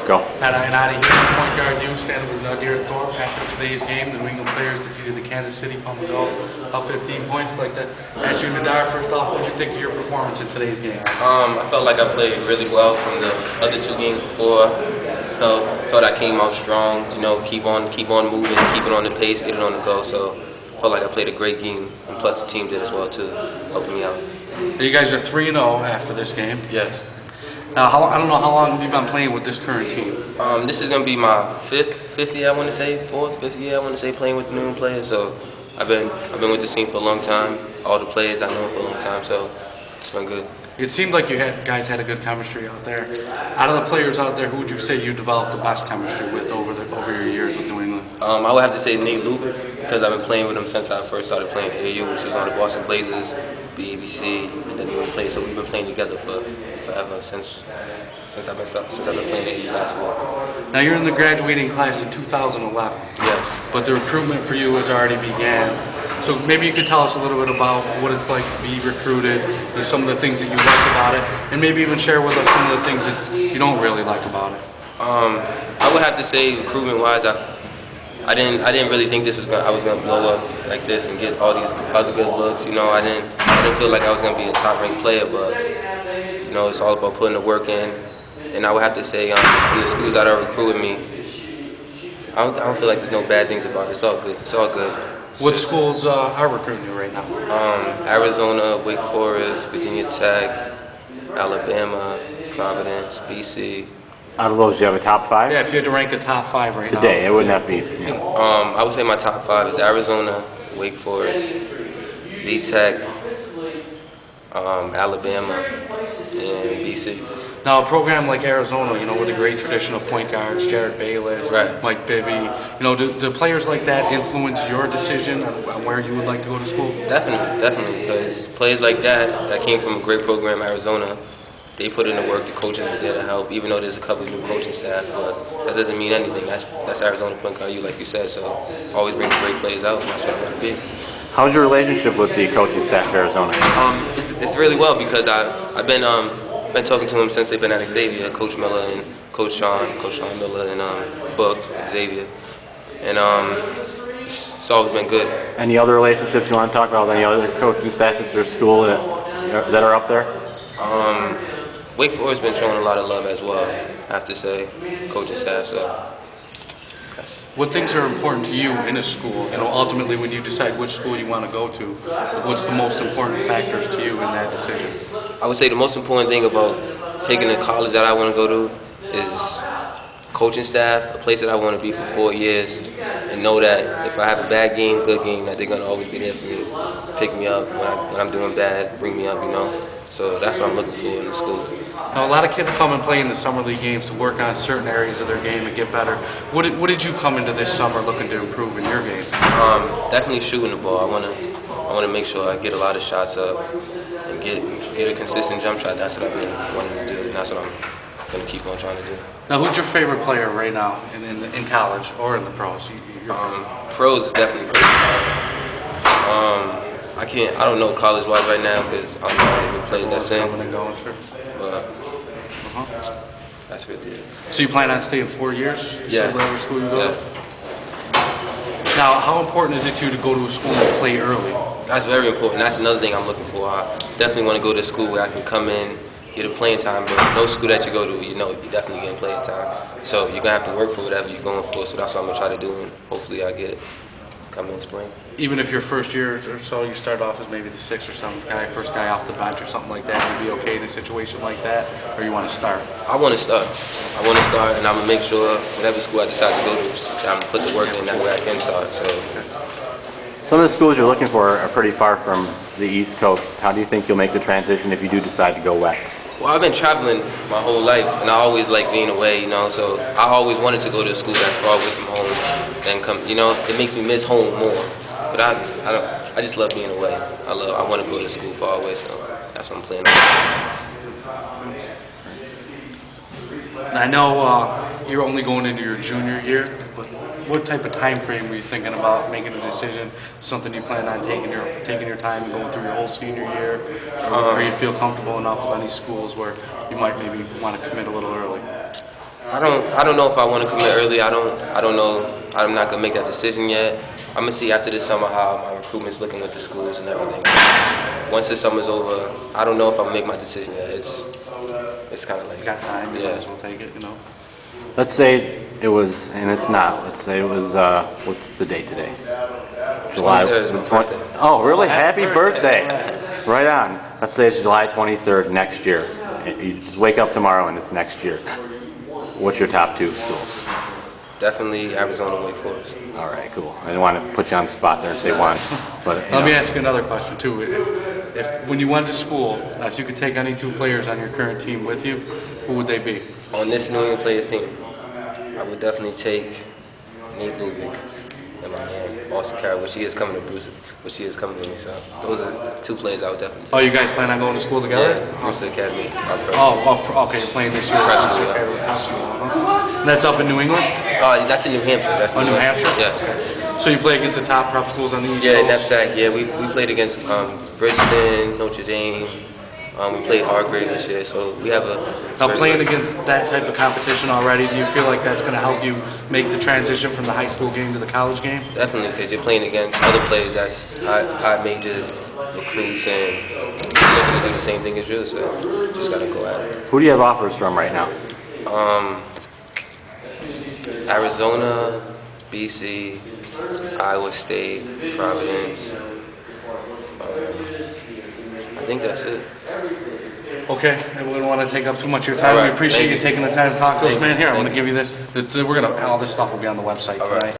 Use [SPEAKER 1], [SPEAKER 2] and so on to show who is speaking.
[SPEAKER 1] Go.
[SPEAKER 2] And out of here, point guard, you standing with Naadir Tharpe after today's game. The New England players defeated the Kansas City Pump and Go up 15 points. Like that. Ask you, Naadir, first off, what did you think of your performance in today's game?
[SPEAKER 3] I felt like I played really well from the other two games before. Felt I came out strong. You know, keep on moving, keep it on the pace, get it on the go. So felt like I played a great game, and plus the team did as well too, helping me out.
[SPEAKER 2] You guys are 3-0 after this game.
[SPEAKER 3] Yes.
[SPEAKER 2] Now, I don't know how long have you been playing with this current team?
[SPEAKER 3] This is gonna be my fifth year, I want to say, fifth year, I want to say, playing with the New England players. So I've been with this team for a long time. All the players I know for a long time, so it's been good.
[SPEAKER 2] It seemed like you guys had a good chemistry out there. Out of the players out there, who would you say you developed the best chemistry with over your years with New England?
[SPEAKER 3] I would have to say Nate Lubick, because I've been playing with him since I first started playing at AU, which was on the Boston Blazers, BABC, and then New England players. So we've been playing together for forever since I've been playing AU basketball.
[SPEAKER 2] Now you're in the graduating class of 2011.
[SPEAKER 3] Yes.
[SPEAKER 2] But the recruitment for you has already began. So maybe you could tell us a little bit about what it's like to be recruited, and some of the things that you like about it, and maybe even share with us some of the things that you don't really like about it.
[SPEAKER 3] I would have to say, recruitment-wise, I didn't really think I was gonna blow up like this and get all these other good looks. You know, I didn't feel like I was gonna be a top-ranked player, but you know, it's all about putting the work in. And I would have to say, from the schools that are recruiting me, I don't feel like there's no bad things about it. It's all good. It's all good.
[SPEAKER 2] What schools are recruiting you right now?
[SPEAKER 3] Arizona, Wake Forest, Virginia Tech, Alabama, Providence, BC.
[SPEAKER 1] Out of those, do you have a top 5?
[SPEAKER 2] Yeah, if you had to rank a top 5 right now.
[SPEAKER 1] Today, it wouldn't have to be. You know.
[SPEAKER 3] I would say my top 5 is Arizona, Wake Forest, VTech, Alabama, and BC.
[SPEAKER 2] Now, a program like Arizona, you know, with a great tradition of point guards, Jared Bayless,
[SPEAKER 3] right.
[SPEAKER 2] Mike Bibby, you know, do players like that influence your decision on where you would like to go to school?
[SPEAKER 3] Definitely, because players like that came from a great program, Arizona, they put in the work, the coaches are there to help, even though there's a couple of new coaching staff, but that doesn't mean anything. That's Arizona point guard, like you said, so always bring great players out, and that's what I want to be.
[SPEAKER 1] How's your relationship with the coaching staff of Arizona?
[SPEAKER 3] It's really well, because I've been talking to them since they've been at Xavier, Coach Miller and Coach Sean Miller and Book, Xavier, and it's always been good.
[SPEAKER 1] Any other relationships you want to talk about with any other coaching staff at your school that are up there?
[SPEAKER 3] Wake Forest has been showing a lot of love as well, I have to say, coaching staff, so yes.
[SPEAKER 2] What things are important to you in a school? You know, ultimately when you decide which school you want to go to, what's the most important factors to you in that decision?
[SPEAKER 3] I would say the most important thing about picking the college that I want to go to is coaching staff, a place that I want to be for 4 years, and know that if I have a bad game, good game, that they're going to always be there for me, pick me up when I'm doing bad, bring me up, you know. So that's what I'm looking for in the school.
[SPEAKER 2] Now, a lot of kids come and play in the summer league games to work on certain areas of their game and get better. What did you come into this summer looking to improve in your game?
[SPEAKER 3] Definitely shooting the ball. I want to make sure I get a lot of shots up and get a consistent jump shot. That's what I've been wanting to do, and that's what I'm going to keep on trying to do.
[SPEAKER 2] Now, who's your favorite player right now in college or in the pros?
[SPEAKER 3] Pros is definitely crazy. I don't know college-wise right now because I don't know how many players that's in.
[SPEAKER 2] Coming and going, sure.
[SPEAKER 3] But that's really it.
[SPEAKER 2] So you plan on staying 4 years?
[SPEAKER 3] Yeah.
[SPEAKER 2] Wherever school you go?
[SPEAKER 3] Yeah.
[SPEAKER 2] Now, how important is it to you to go to a school and play early?
[SPEAKER 3] That's very important. That's another thing I'm looking for. I definitely want to go to a school where I can come in, get a playing time, but no school that you go to, you know, you're definitely getting playing time. So you're going to have to work for whatever you're going for, so that's what I'm going to try to do, and hopefully I come in spring.
[SPEAKER 2] Even if your first year or so you start off as maybe the 6th or 7th guy, first guy off the bench or something like that, you'd be okay in a situation like that, or you want to start?
[SPEAKER 3] I want to start. And I'm going to make sure whatever school I decide to go to, that I'm going to put the work in, that way I can start. So.
[SPEAKER 1] Some of the schools you're looking for are pretty far from the East Coast. How do you think you'll make the transition if you do decide to go west?
[SPEAKER 3] Well, I've been traveling my whole life, and I always like being away, you know, so I always wanted to go to a school that's far away from home and come, you know, it makes me miss home more. But I just love being away. I want to go to school far away, so that's what I'm planning on.
[SPEAKER 2] I know you're only going into your junior year, but what type of time frame were you thinking about making a decision? Something you plan on taking your time and going through your whole senior year, or you feel comfortable enough with any schools where you might maybe want to commit a little early?
[SPEAKER 3] I don't know if I want to commit early. I don't know. I'm not gonna make that decision yet. I'm gonna see after this summer how my recruitment's looking with the schools and everything. Once the summer's over, I don't know if I'm gonna make my decision yet. It's kind of like
[SPEAKER 2] You got time, you
[SPEAKER 3] yeah.
[SPEAKER 2] might as well take it, you know.
[SPEAKER 1] Let's say it was, and it's not, let's say it was, what's the date today?
[SPEAKER 3] 23rd is my birthday.
[SPEAKER 1] Oh, really?
[SPEAKER 2] Happy
[SPEAKER 1] Happy birthday. Right on. Let's say it's July 23rd next year. You just wake up tomorrow and it's next year. What's your top 2 schools?
[SPEAKER 3] Definitely Arizona, Wake Forest.
[SPEAKER 1] All right, cool. I didn't want to put you on the spot there and say one, but
[SPEAKER 2] Let me ask you another question too. If when you went to school, if you could take any 2 players on your current team with you, who would they be?
[SPEAKER 3] On this New England Players team, I would definitely take Nate Lubick and my man Austin Carroll, which he is coming to Bruce, which he is coming to me. So those are 2 players I would definitely take.
[SPEAKER 2] Oh, you guys plan on going to school together?
[SPEAKER 3] Yeah, Bruce Academy.
[SPEAKER 2] Okay, you're playing this year.
[SPEAKER 3] Prep
[SPEAKER 2] Okay,
[SPEAKER 3] school,
[SPEAKER 2] with prep school, huh? And that's up in New England?
[SPEAKER 3] That's in New Hampshire. That's
[SPEAKER 2] Oh, New Hampshire?
[SPEAKER 3] Yeah.
[SPEAKER 2] So you play against the top prep schools on the East
[SPEAKER 3] Yeah,
[SPEAKER 2] Coast?
[SPEAKER 3] NEPSAC. Yeah, we played against Bridgeton, Notre Dame. We played Hargrave this year, so we have a.
[SPEAKER 2] Now, playing against that type of competition already, do you feel like that's going to help you make the transition from the high school game to the college game?
[SPEAKER 3] Definitely, because you're playing against other players that's high major recruits and they're looking to do the same thing as you, so just got to go at it.
[SPEAKER 1] who do you have offers from right now?
[SPEAKER 3] Arizona, BC, Iowa State, Providence. I think that's it.
[SPEAKER 2] Okay, I wouldn't want to take up too much of your time.
[SPEAKER 3] All right,
[SPEAKER 2] We appreciate
[SPEAKER 3] thank
[SPEAKER 2] you
[SPEAKER 3] you.
[SPEAKER 2] taking the time to talk to us,
[SPEAKER 3] Thank
[SPEAKER 2] man.
[SPEAKER 3] you.
[SPEAKER 2] Here, I'm
[SPEAKER 3] Thank
[SPEAKER 2] going to give you this. All this stuff will be on the website
[SPEAKER 3] All right.
[SPEAKER 2] tonight.